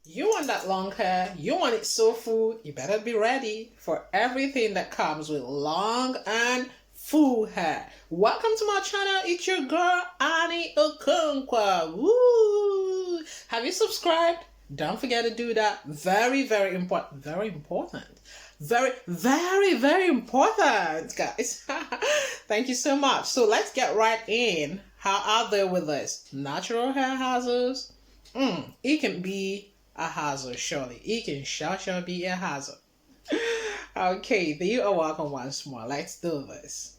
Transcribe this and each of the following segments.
You want that long hair, you want it so full, you better be ready for everything that comes with long and full hair. Welcome to my channel. It's your girl, Annie Okonkwa. Woo! Have you subscribed? Don't forget to do that. Very, very important. Very important. Very, very, very important, guys. Thank you so much. So let's get right in. How are they with this? Natural hair hazards? It can be a hazard, surely. It can sure be a hazard. Okay, you are welcome once more. Let's do this.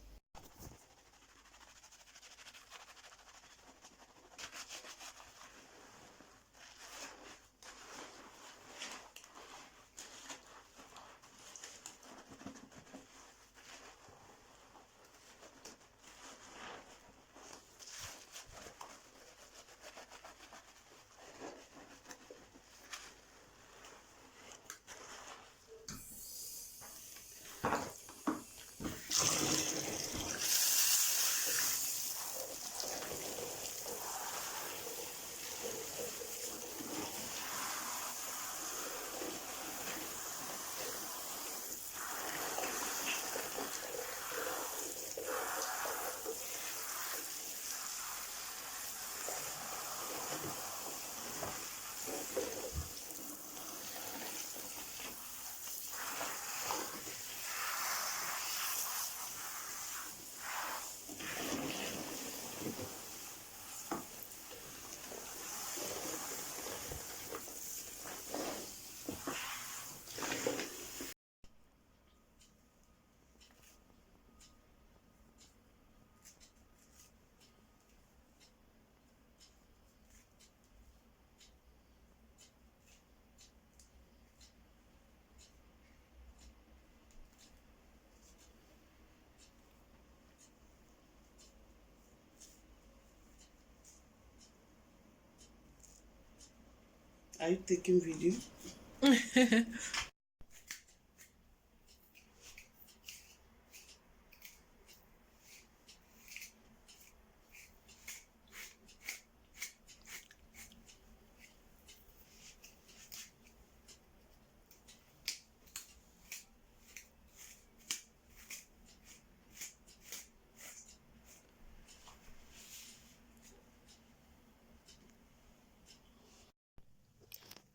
Are you taking video?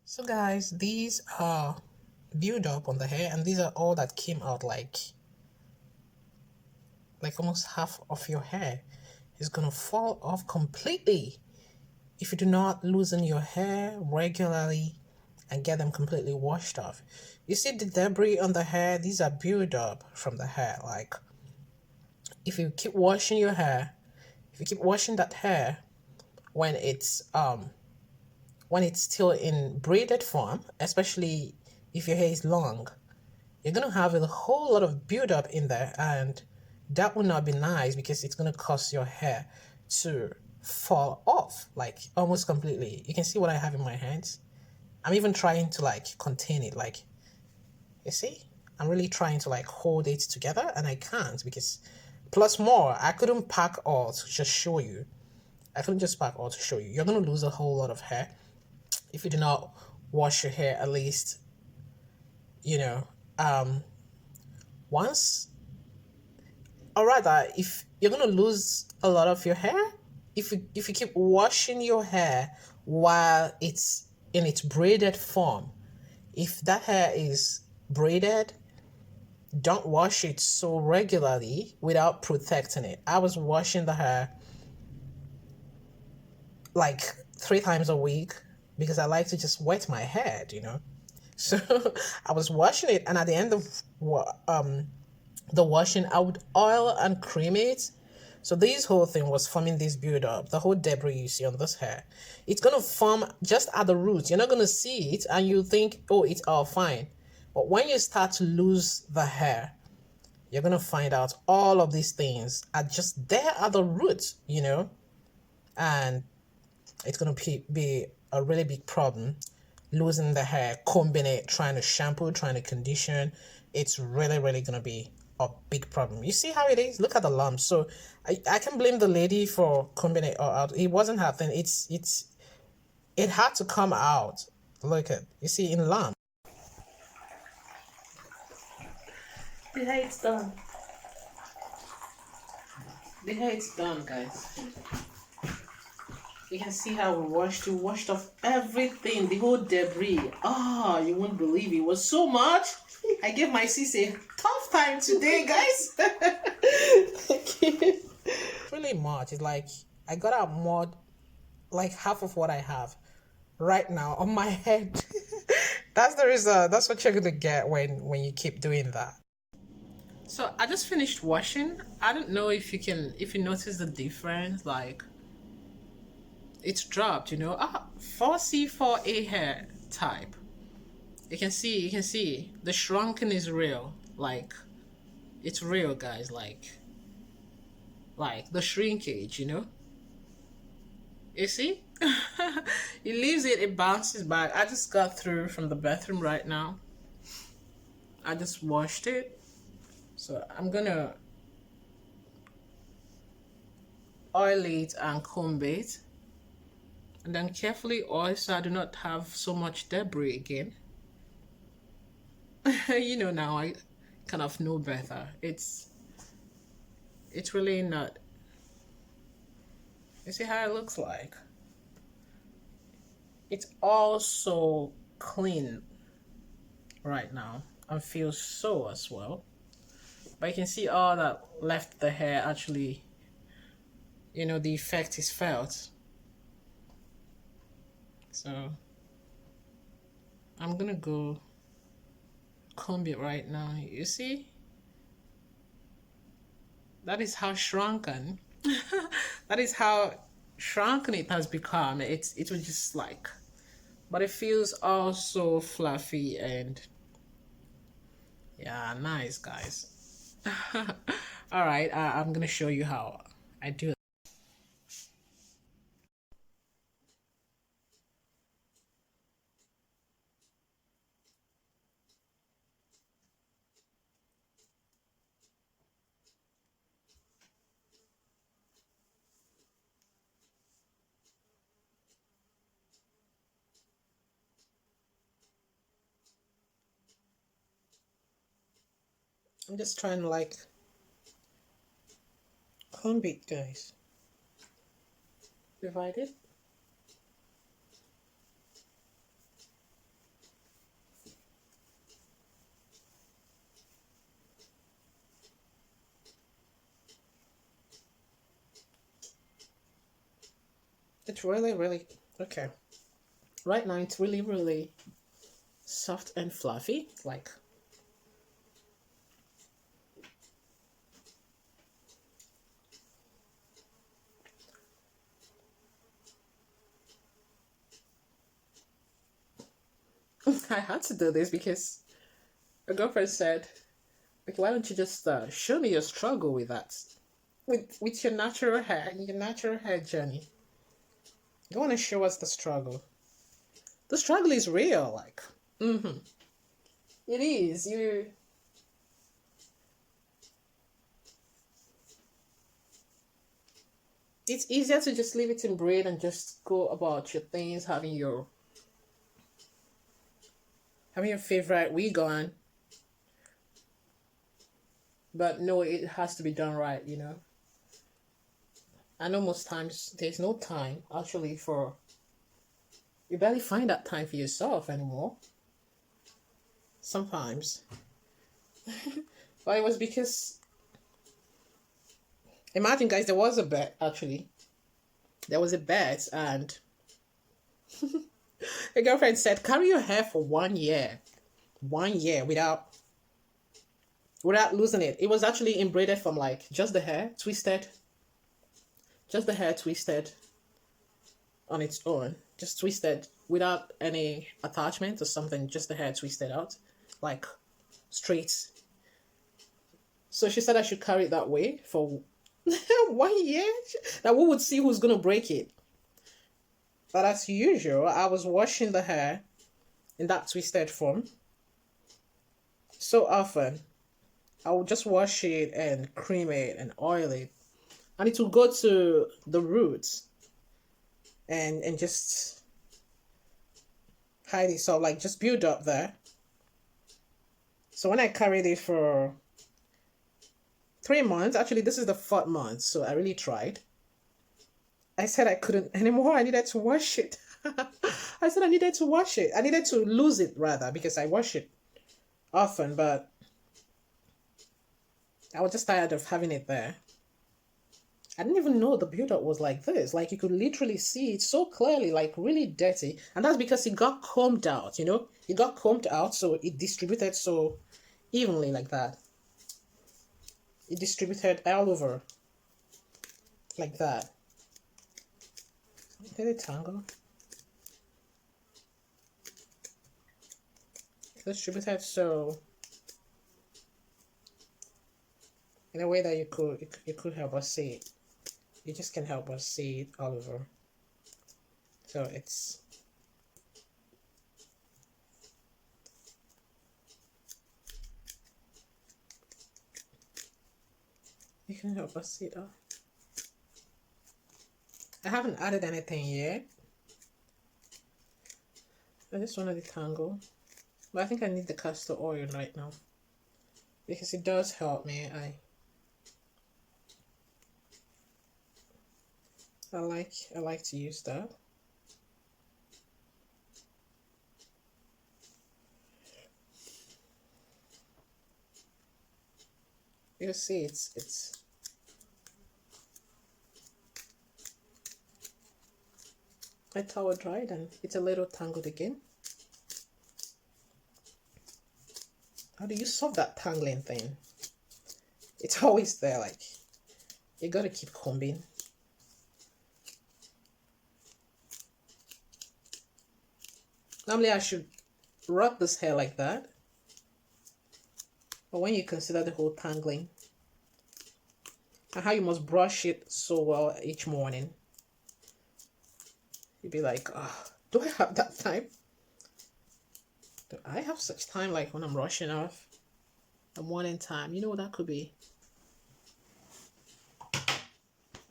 So guys, these are build up on the hair, and these are all that came out. Like almost half of your hair is gonna fall off completely if you do not loosen your hair regularly and get them completely washed off. You see the debris on the hair, these are build up from the hair. Like if you keep washing your hair, if you keep washing that hair when it's still in braided form, especially if your hair is long, you're gonna have a whole lot of buildup in there, and that will not be nice because it's gonna cause your hair to fall off like almost completely. You can see what I have in my hands. I'm even trying to like contain it, like you see, I'm really trying to like hold it together and I can't because plus more, I couldn't pack all to just show you. I couldn't just pack all to show you. You're gonna lose a whole lot of hair if you do not wash your hair at least, you know, once, or rather, if you're gonna lose a lot of your hair, if you keep washing your hair while it's in its braided form, if that hair is braided, don't wash it so regularly without protecting it. I was washing the hair like 3 times a week because I like to just wet my head, So I was washing it, and at the end of the washing, I would oil and cream it. So this whole thing was forming this build up, the whole debris you see on this hair. It's gonna form just at the roots. You're not gonna see it, and you think, oh, it's all fine. But when you start to lose the hair, you're gonna find out all of these things are just there at the roots, and it's gonna be a really big problem. Losing the hair, combing it, trying to shampoo, trying to condition, it's really, really gonna be a big problem. You see how it is? Look at the lumps. So I can blame the lady for combing it out. It wasn't her thing. It had to come out Look at, you see in lamb. The hair is done. The hair is done, guys. You can see how we washed off everything, the whole debris. Ah, you won't believe it was so much. I gave my sis a tough time today, guys. Really much. It's like I got out more, like half of what I have right now on my head. That's the result. That's what you're gonna get when you keep doing that. So I just finished washing. I don't know if you notice the difference, like it's dropped, 4C 4A hair type. You can see the shrunken is real. Like it's real, guys, like the shrinkage, You see? It leaves it bounces back. I just got through from the bathroom right now. I just washed it. So I'm gonna oil it and comb it. And then carefully oil so I do not have so much debris again. Now I kind of know better. It's really not. You see how it looks like? It's all so clean right now and feels so as well. But you can see all that left the hair actually, the effect is felt. So I'm gonna go comb it right now. You see? That is how shrunken. That is how shrunken it has become. It was just like, but it feels all so fluffy and yeah, nice, guys. All right, I'm gonna show you how I do it. I'm just trying to like comb it, guys. Divide it. It's really okay. Right now it's really soft and fluffy, like I had to do this because a girlfriend said, like, why don't you just show me your struggle with that, with your natural hair journey. You want to show us the struggle. The struggle is real, like, it is. It's easier to just leave it in braid and just go about your things, having your favorite wig on. But no, it has to be done right, I know most times there's no time actually for, you barely find that time for yourself anymore. Sometimes. But it was because, imagine, guys, there was a bet actually. There was a bet and a girlfriend said, carry your hair for 1 year. 1 year without losing it. It was actually braided from like just the hair twisted on its own, just twisted without any attachment or something, just the hair twisted out like straight. So she said I should carry it that way for 1 year. That we would see who's gonna break it. But as usual, I was washing the hair in that twisted form so often. I would just wash it and cream it and oil it, and it will go to the roots and just hide it, so like just build up there. So when I carried it for 3 months, actually this is the 4th month, so I really tried. I said I couldn't anymore. I needed to wash it. I said I needed to wash it. I needed to lose it rather, because I wash it often, but I was just tired of having it there. I didn't even know the buildup was like this. Like you could literally see it so clearly, like really dirty. And that's because it got combed out, you know? It got combed out, so it distributed so evenly like that. It distributed all over like that. Did it tangle? It distributed so in a way that you could help us see it. You just can help us see it all over. So it's you can help us see it all. I haven't added anything yet. I just wanted to detangle. But I think I need the castor oil right now, because it does help me. I like to use that. You see, it's my towel dried and it's a little tangled again. How do you solve that tangling thing? It's always there, like you gotta keep combing. Normally I should rub this hair like that, but when you consider the whole tangling and how you must brush it so well each morning, you'd be like, oh, do I have that time? Do I have such time, like when I'm rushing off the morning time? You know what that could be?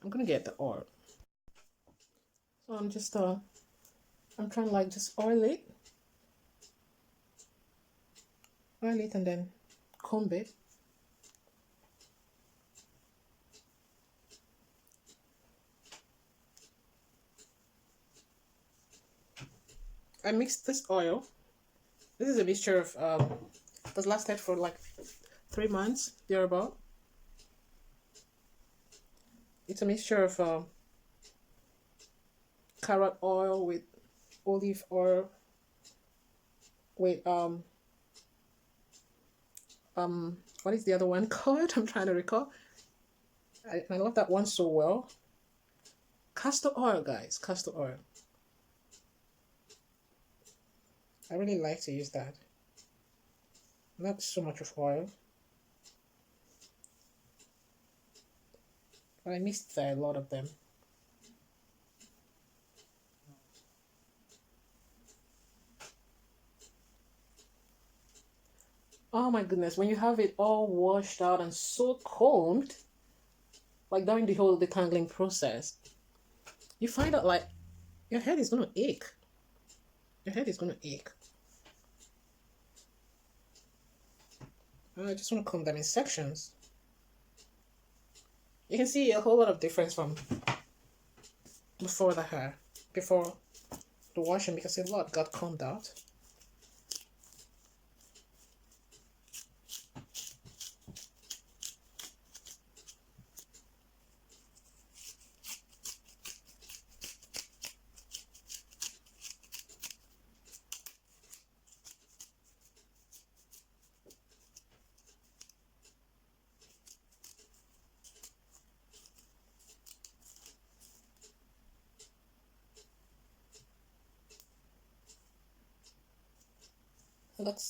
I'm gonna get the oil. So I'm just I'm trying to like just oil it and then comb it. I mixed this oil. This is a mixture of this lasted for like 3 months thereabout. It's a mixture of carrot oil with olive oil with what is the other one called? I'm trying to recall. I love that one so well. Castor oil, guys. Castor oil. I really like to use that. Not so much of oil, but I mixed a lot of them. Oh my goodness, when you have it all washed out and so combed, like during the whole detangling process, you find out like your head is gonna ache. Your head is gonna ache. I just want to comb them in sections. You can see a whole lot of difference from before before the washing, because a lot got combed out.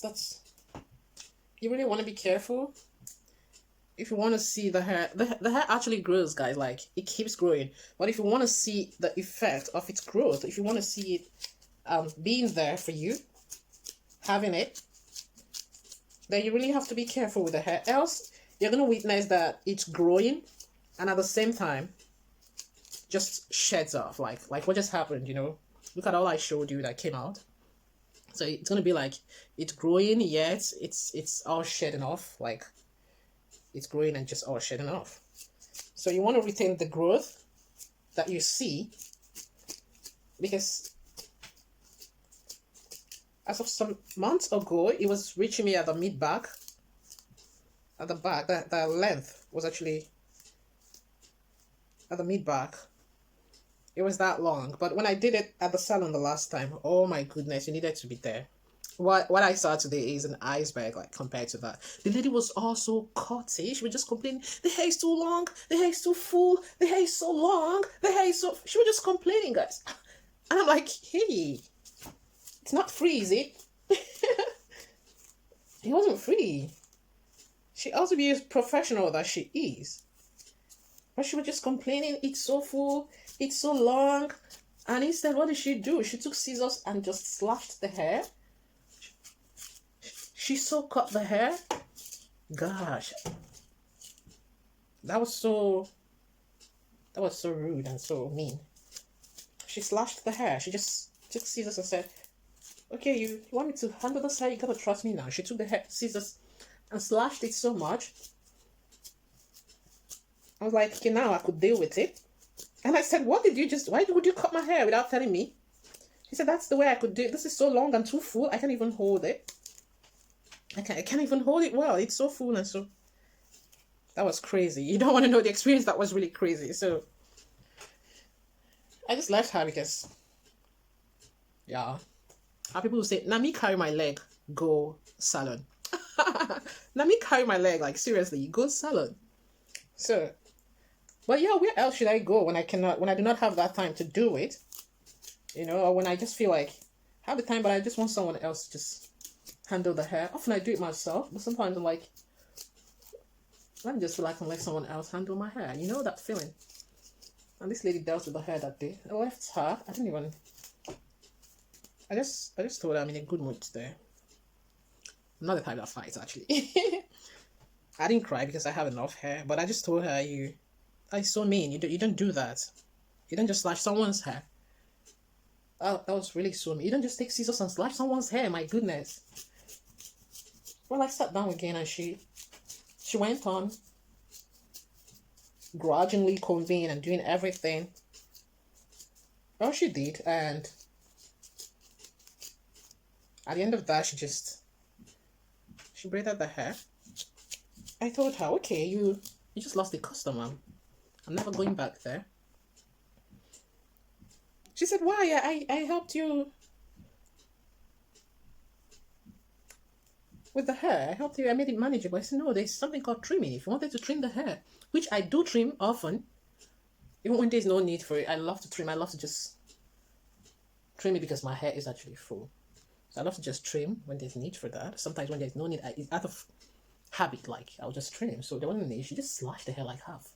That's you really want to be careful if you want to see the hair. The hair actually grows, guys, like it keeps growing. But if you want to see the effect of its growth, if you want to see it being there for you, having it, then you really have to be careful with the hair, else you're going to witness that it's growing and at the same time just sheds off, like what just happened, you know. Look at all I showed you that came out. So it's gonna be like it's growing, yet it's all shedding off, like it's growing and just all shedding off. So you want to retain the growth that you see, because as of some months ago, it was reaching me at the mid back, at the back. The length was actually at the mid back. It was that long. But when I did it at the salon the last time, oh my goodness, you needed to be there. What I saw today is an iceberg, like, compared to that. The lady was also cutty. She was just complaining, the hair is too long, the hair is too full, the hair is so long, the hair is so... She was just complaining, guys. And I'm like, hey, it's not free, is it? It wasn't free. She also be a professional that she is. But she was just complaining, it's so full, it's so long. And instead, what did she do? She took scissors and just slashed the hair. She so cut the hair. Gosh. That was so rude and so mean. She slashed the hair. She just took scissors and said, okay, you want me to handle this hair? You gotta trust me now. She took the hair, scissors and slashed it so much. I was like, okay, now I could deal with it. And I said, why would you cut my hair without telling me? He said, that's the way I could do it. This is so long and too full. I can't even hold it. I can't even hold it well. It's so full and so... That was crazy. You don't want to know the experience. That was really crazy. So I just left her because, yeah. How people will say, "Na me carry my leg, go salon." Na me carry my leg, like, seriously, go salon. So, but yeah, where else should I go when I do not have that time to do it? You know, or when I just feel like I have the time, but I just want someone else to just handle the hair. Often I do it myself, but sometimes I'm like, let me just relax and let someone else handle my hair. You know that feeling? And this lady dealt with the hair that day. I left her. I just told her I'm in a good mood today. I'm not the type that fights, actually. I didn't cry because I have enough hair, but I just told her, that's so mean. You don't do that. You don't just slash someone's hair. Oh, that was really so mean. You don't just take scissors and slash someone's hair. My goodness. Well, I sat down again and she went on grudgingly combing and doing everything. Well, she did, and at the end of that, she braided the hair. I told her, okay, you just lost a customer. I'm never going back there. She said, why? I helped you with the hair. I helped you. I made it manageable. I said, no, there's something called trimming. If you wanted to trim the hair, which I do trim often, even when there's no need for it, I love to trim. I love to just trim it because my hair is actually full. So I love to just trim when there's need for that. Sometimes when there's no need, it's out of habit, like, I'll just trim. So there wasn't a need. She just slashed the hair like half.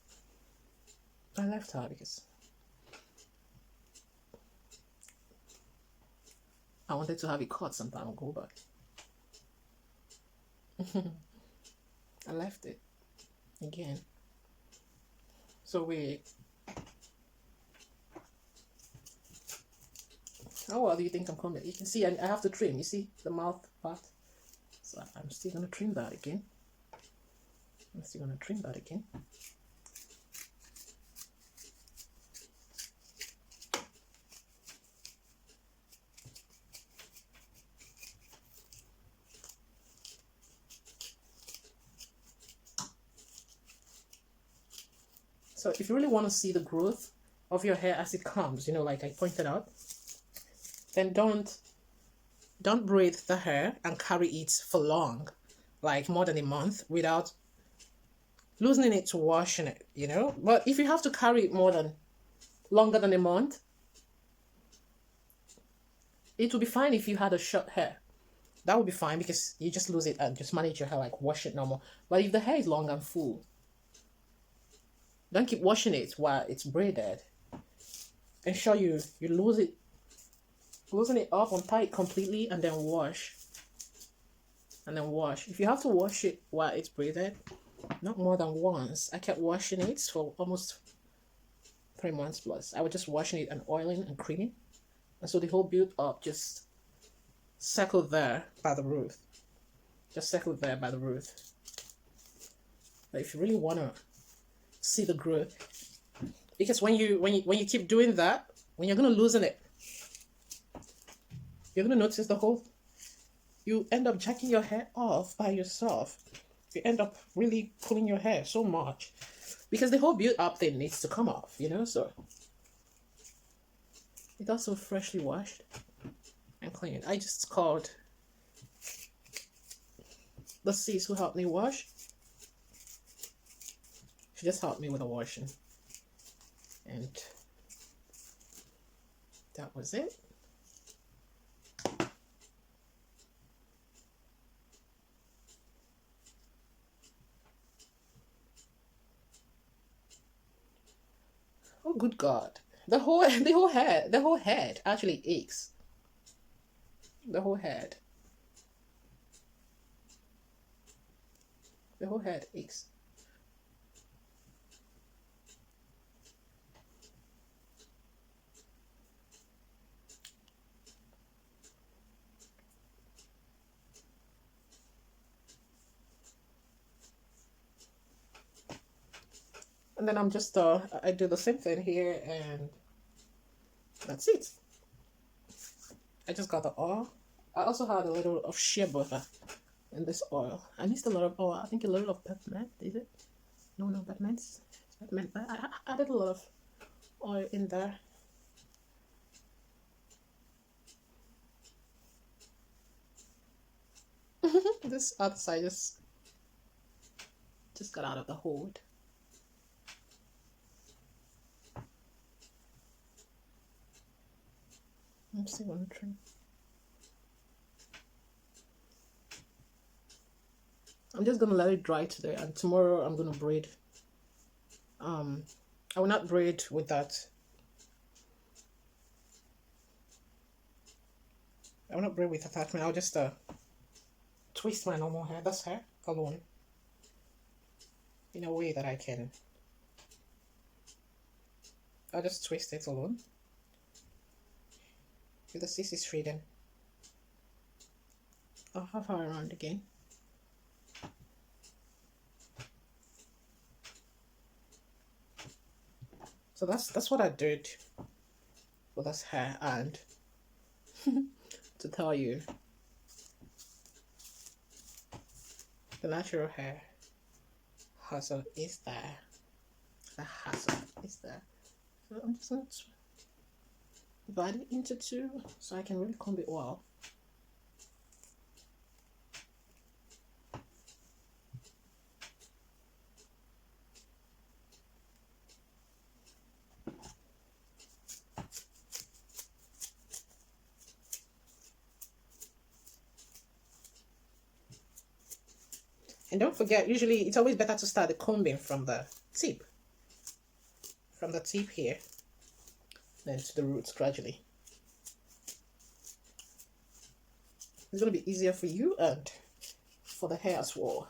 I left her because I wanted to have it cut sometime. I'll go back. I left it again. So how well do you think I'm coming? You can see I have to trim. You see the mouth part? So I'm still going to trim that again. So if you really want to see the growth of your hair as it comes, you know, like I pointed out, then don't braid the hair and carry it for long, like more than a month, without loosening it to washing it, you know. But if you have to carry it longer than a month, it would be fine if you had a short hair. That would be fine because you just lose it and just manage your hair, like wash it normal. But if the hair is long and full, don't keep washing it while it's braided. Ensure you loosen it up, untie it completely, and then wash. If you have to wash it while it's braided, not more than once. I kept washing it for almost 3 months plus. I was just washing it and oiling and creaming. And so the whole build up just circle there by the root. Just circle there by the root. But if you really want to see the growth, because when you keep doing that, when you're gonna loosen it, you're gonna notice the whole. You end up jacking your hair off by yourself. You end up really pulling your hair so much because the whole build up thing needs to come off, you know. So it's also freshly washed and clean. I just called the sis who helped me wash. She just helped me with the washing, and that was it. Oh, good God! The whole head actually aches. The whole head. The whole head aches. And then I'm just I do the same thing here, and that's it. I just got the oil. I also had a little of shea butter in this oil. I mixed a lot of oil. I think a little of peppermint. Is it? No, peppermint. It's peppermint. But I added a lot of oil in there. This other side just got out of the hold. Let's see one trim. I'm just gonna let it dry today, and tomorrow I'm gonna braid. I will not braid with that. I will not braid with attachment. I'll just twist my normal hair. That's hair alone. In a way that I can. I'll just twist it alone. With the CC freedom. I'll have her around again. So that's what I did with this hair, and to tell you, the natural hair hassle is there. The hassle is there. So I'm just going to divide it into two so I can really comb it well. And don't forget, usually it's always better to start the combing from the tip. From the tip here, then to the roots gradually. It's going to be easier for you and for the hair as well.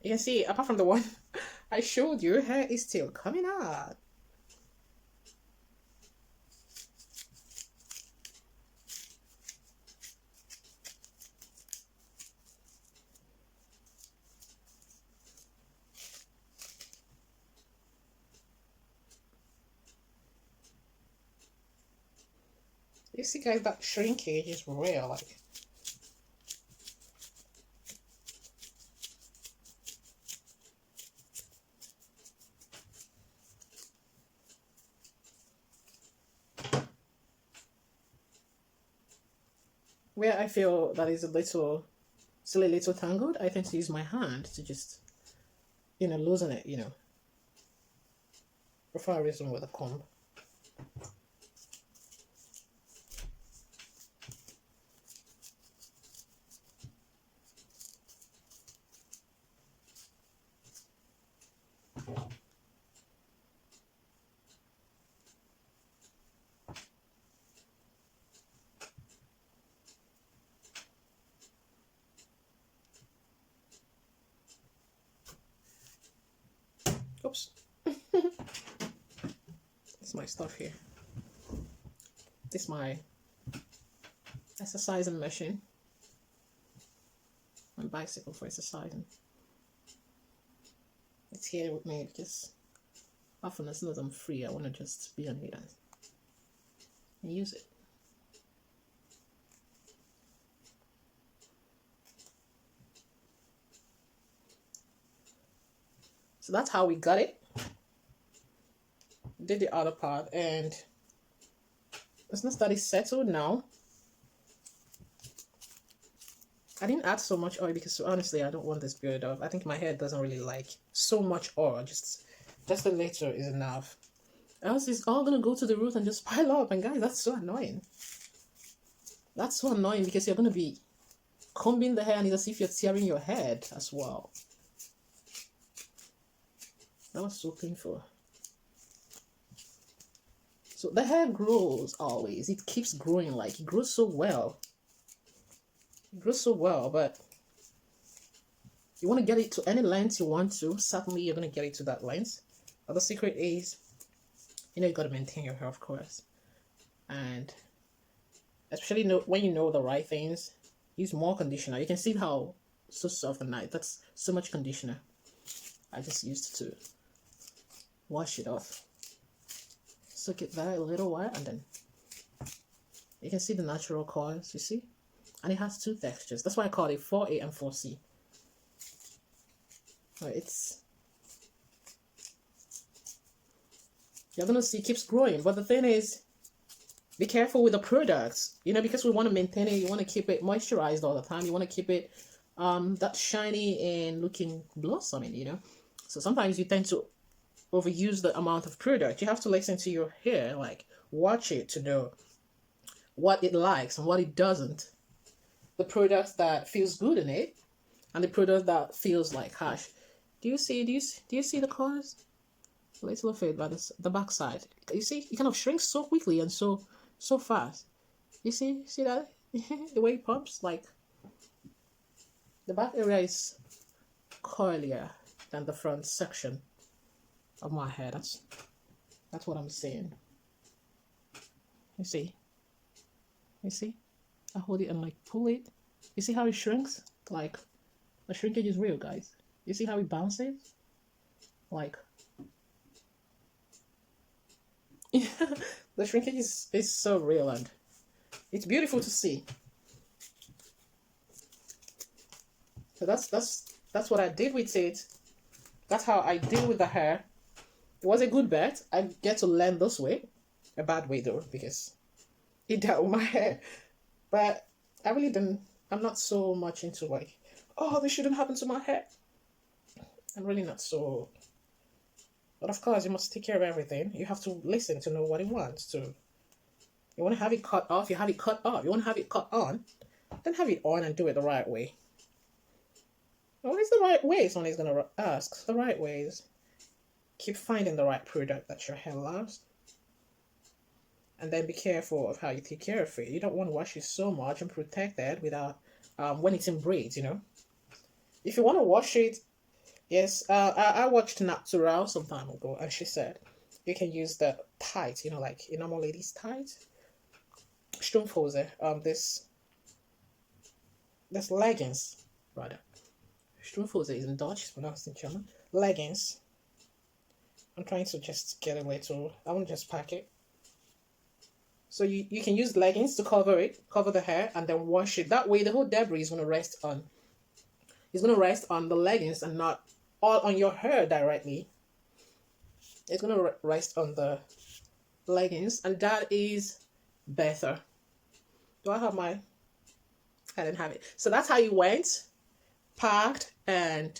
You can see, apart from the one I showed you, hair is still coming out. You see, guys, that shrinkage is real. Like, where I feel that is still a little tangled, I tend to use my hand to just, loosen it, before I resume with a comb. Oops. It's my stuff here. This is my exercising machine. My bicycle for exercising. It's here with me because often as soon as I'm free, I want to just be on it and use it. So that's how we got it. Did the other part, and it's not that it's settled now. I didn't add so much oil because honestly I don't want this build up. I think my hair doesn't really like so much oil. Just a little is enough. Else it's all gonna go to the root and just pile up. And guys, that's so annoying. That's so annoying because you're gonna be combing the hair and it's as if you're tearing your head as well. That was so painful. So the hair grows always. It keeps growing, like it grows so well. It grows so well, but you want to get it to any length you want to. Certainly you're going to get it to that length. But the secret is, you got to maintain your hair, of course. And especially when you know the right things, use more conditioner. You can see how so soft and nice. That's so much conditioner. I just used to wash it off. Soak it there a little while, and then you can see the natural colors, you see? And it has two textures. That's why I call it 4A and 4C. You're gonna see it keeps growing, but the thing is, be careful with the products, because we want to maintain it. You want to keep it moisturized all the time. You want to keep it that shiny and looking blossoming, So sometimes you tend to overuse the amount of product. You have to listen to your hair, like watch it to know what it likes and what it doesn't. The product that feels good in it and the product that feels like harsh. Do you see the colors? A little of it by the back side. You see, it kind of shrinks so quickly and so fast. You see that? The way it pumps, like the back area is curlier than the front section of my hair. That's what I'm saying. You see? I hold it and like pull it. You see how it shrinks? Like the shrinkage is real, guys. You see how it bounces? Like the shrinkage is so real and it's beautiful to see. So that's what I did with it. That's how I deal with the hair. It was a good bet. I get to learn this way. A bad way though, because it dealt with my hair. But I really didn't. I'm not so much into like, oh, this shouldn't happen to my hair. I'm really not so. But of course, you must take care of everything. You have to listen to know what it wants to. You want to have it cut off, you have it cut off. You want to have it cut on, then have it on and do it the right way. What is the right way? Someone is going to ask. The right way is keep finding the right product that your hair loves. And then be careful of how you take care of it. You don't want to wash it so much and protect it without, when it's in braids, If you want to wash it, yes, I watched Natural some time ago, and she said you can use the tights, like a normal lady's tights. Strumpfhose, this leggings, rather. Strumpfhose is in Dutch, it's pronounced in German. Leggings. I'm trying to just get a little, I want to just pack it. So you can use leggings to cover the hair, and then wash it. That way the whole debris is going to rest on the leggings and not all on your hair directly. It's going to rest on the leggings, and that is better. Do I have my... I didn't have it. So that's how you went, packed, and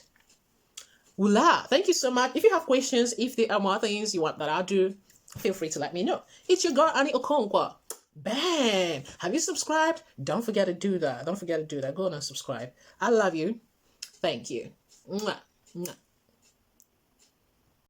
voila. Thank you so much. If you have questions, if there are more things you want that I'll do, feel free to let me know. It's your girl, Annie Okonkwo. Bam! Have you subscribed? Don't forget to do that. Go on and subscribe. I love you. Thank you. Mwah. Mwah.